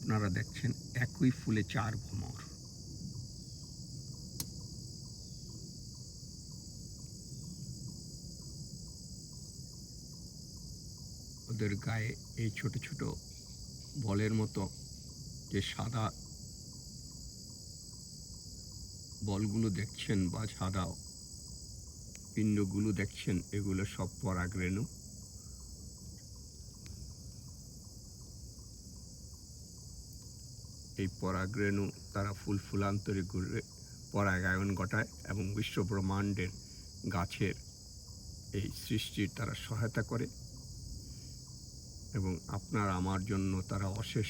আপনারা দেখছেন একই ফুলে চার ভ্রমর। ওদের গায়ে এই ছোট ছোট বলের মতো যে সাদা বলগুলো দেখছেন বা সাদা পিণ্ডগুলো দেখছেন, এগুলো সব পরাগরেণু। এই পরাগরেণু তারা ফুলান্তরে ঘুরে পরাগায়ন ঘটায় এবং বিশ্ব ব্রহ্মাণ্ডের গাছের এই সৃষ্টির তারা সহায়তা করে এবং আপনার আমার জন্য তারা অশেষ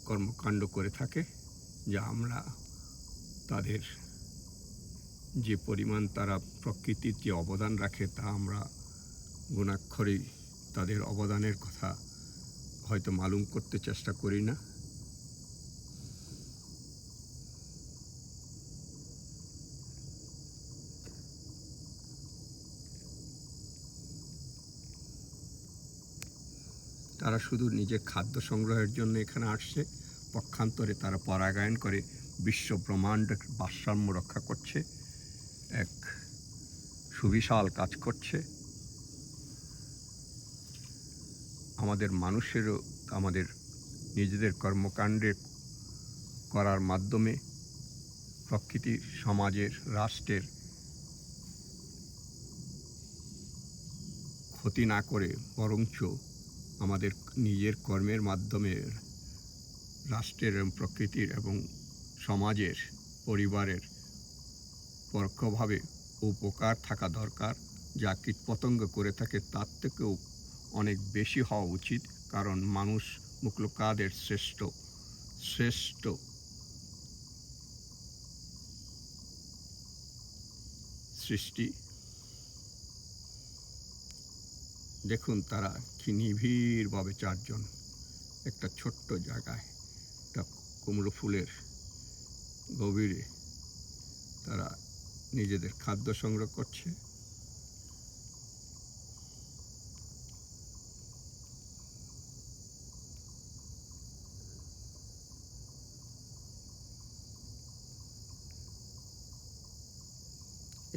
কর্মকাণ্ড করে থাকে, যা আমরা তাদের যে পরিমাণ তারা প্রকৃতির যে অবদান রাখে তা আমরা গুণাক্ষরেই তাদের অবদানের কথা হয়তো মালুম করতে চেষ্টা করি না। তারা শুধু নিজের খাদ্য সংগ্রহের জন্য এখানে আসছে, পক্ষান্তরে তারা পরাগায়ন করে বিশ্ব ব্রহ্মাণ্ডের ভারসাম্য রক্ষা করছে, এক সুবিশাল কাজ করছে। আমাদের মানুষেরও আমাদের নিজেদের কর্মকাণ্ডে করার মাধ্যমে প্রকৃতির, সমাজের, রাষ্ট্রের ক্ষতি না করে বরঞ্চ আমাদের নিজের কর্মের মাধ্যমে রাষ্ট্রের এবং প্রকৃতির এবং সমাজের, পরিবারের পরোক্ষভাবে উপকার থাকা দরকার। যা কীটপতঙ্গ করে থাকে তার থেকেও অনেক বেশি হওয়া উচিত, কারণ মানুষ মুখলুকাদের শ্রেষ্ঠ সৃষ্টি। দেখুন তারা কি নিবিড়ভাবে চারজন একটা ছোট্ট জায়গায়, একটা কুমড়ো ফুলের গভীরে তারা নিজেদের খাদ্য সংগ্রহ করছে।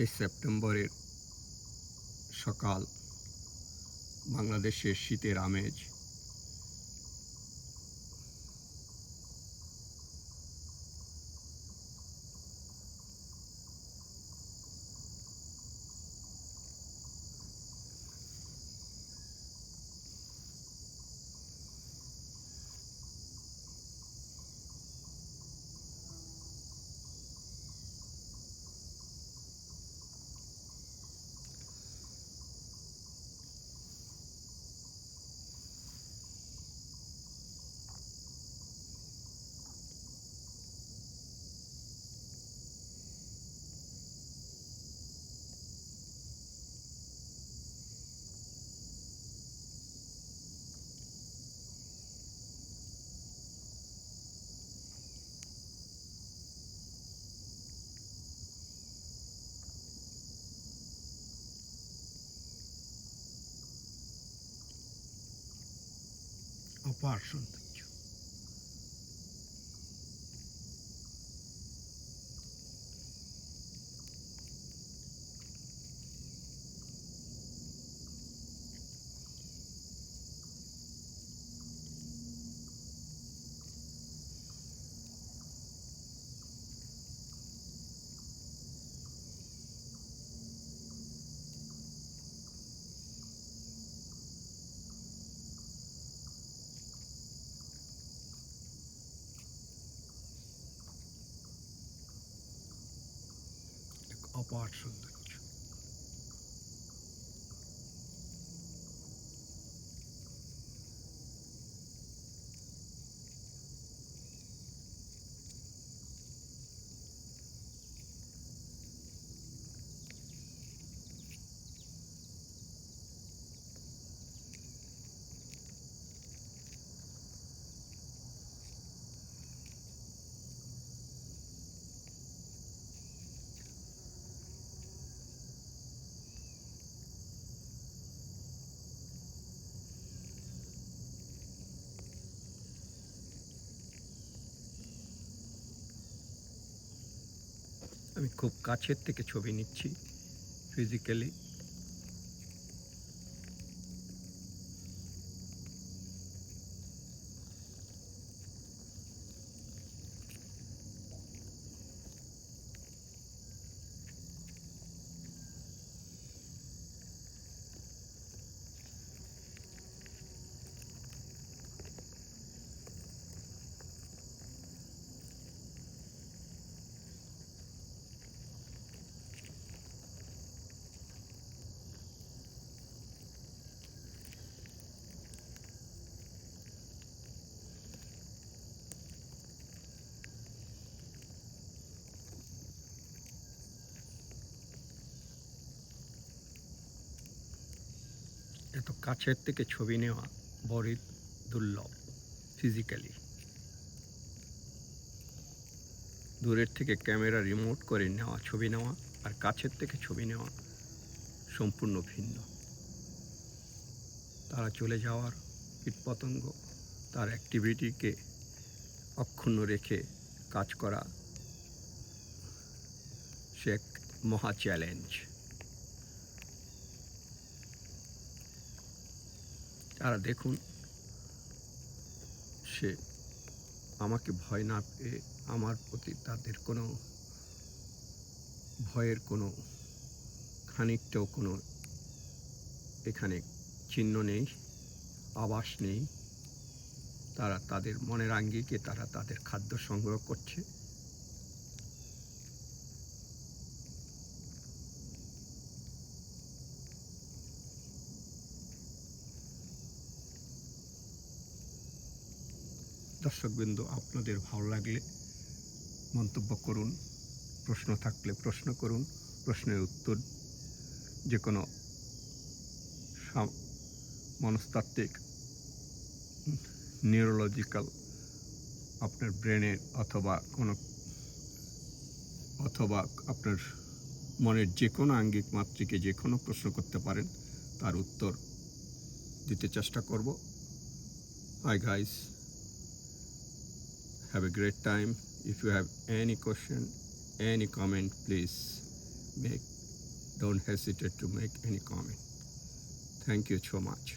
এই সেপ্টেম্বরের সকাল, বাংলাদেশের শীতের আমেজ। অপার সৌন্দর্য। অপার সৌন্দর্য। আমি খুব কাছের থেকে ছবি নিচ্ছি ফিজিক্যালি। এত কাছের থেকে ছবি নেওয়া বড়ই দুর্লভ ফিজিক্যালি। দূরের থেকে ক্যামেরা রিমোট করে নেওয়া ছবি নেওয়া আর কাছের থেকে ছবি নেওয়া সম্পূর্ণ ভিন্ন। তারা চলে যাওয়ার কীটপতঙ্গ তার অ্যাক্টিভিটিকে অক্ষুণ্ণ রেখে কাজ করা সে এক মহা চ্যালেঞ্জ। তারা দেখুন, সে আমাকে ভয় না পেয়ে আমার প্রতি তাদের কোনো ভয়ের কোনো খানিকটাও কোনো এখানে চিহ্ন নেই, আভাস নেই। তারা তাদের মনের আঙ্গিকে তারা তাদের খাদ্য সংগ্রহ করছে। দর্শকবৃন্দ, আপনাদের ভালো লাগলে মন্তব্য করুন, প্রশ্ন থাকলে প্রশ্ন করুন, প্রশ্নের উত্তর যে কোনো মনস্তাত্ত্বিক নিউরোলজিক্যাল আপনার ব্রেনের অথবা আপনার মনের যে কোনো আঙ্গিক মাত্রিকে যে কোনো প্রশ্ন করতে পারেন, তার উত্তর দিতে চেষ্টা করব। Hi guys, have a great time. If you have any question, any comment, please don't hesitate to make any comment. Thank you so much.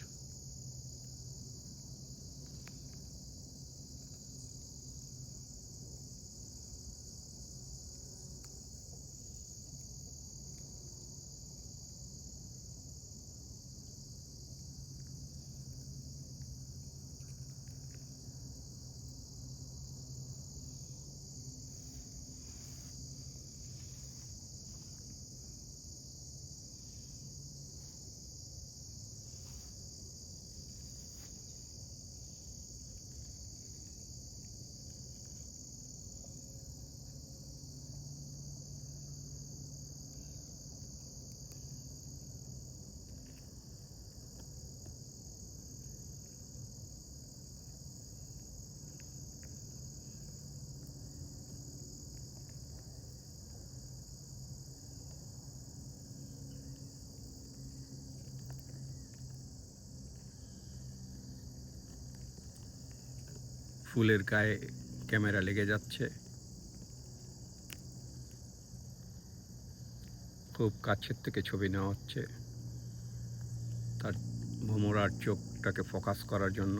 ফুলের গায়ে ক্যামেরা লেগে যাচ্ছে, খুব কাছের থেকে ছবি নেওয়া হচ্ছে তার ভোমরার চোখটাকে ফোকাস করার জন্য।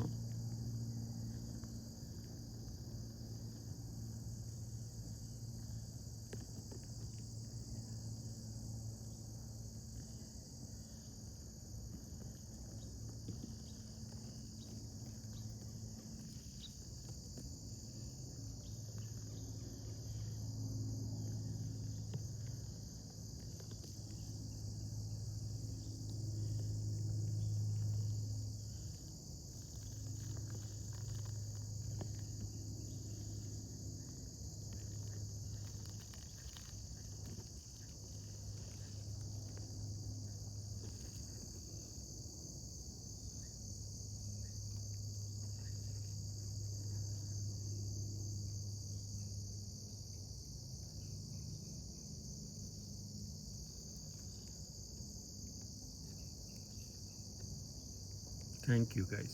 Thank you guys.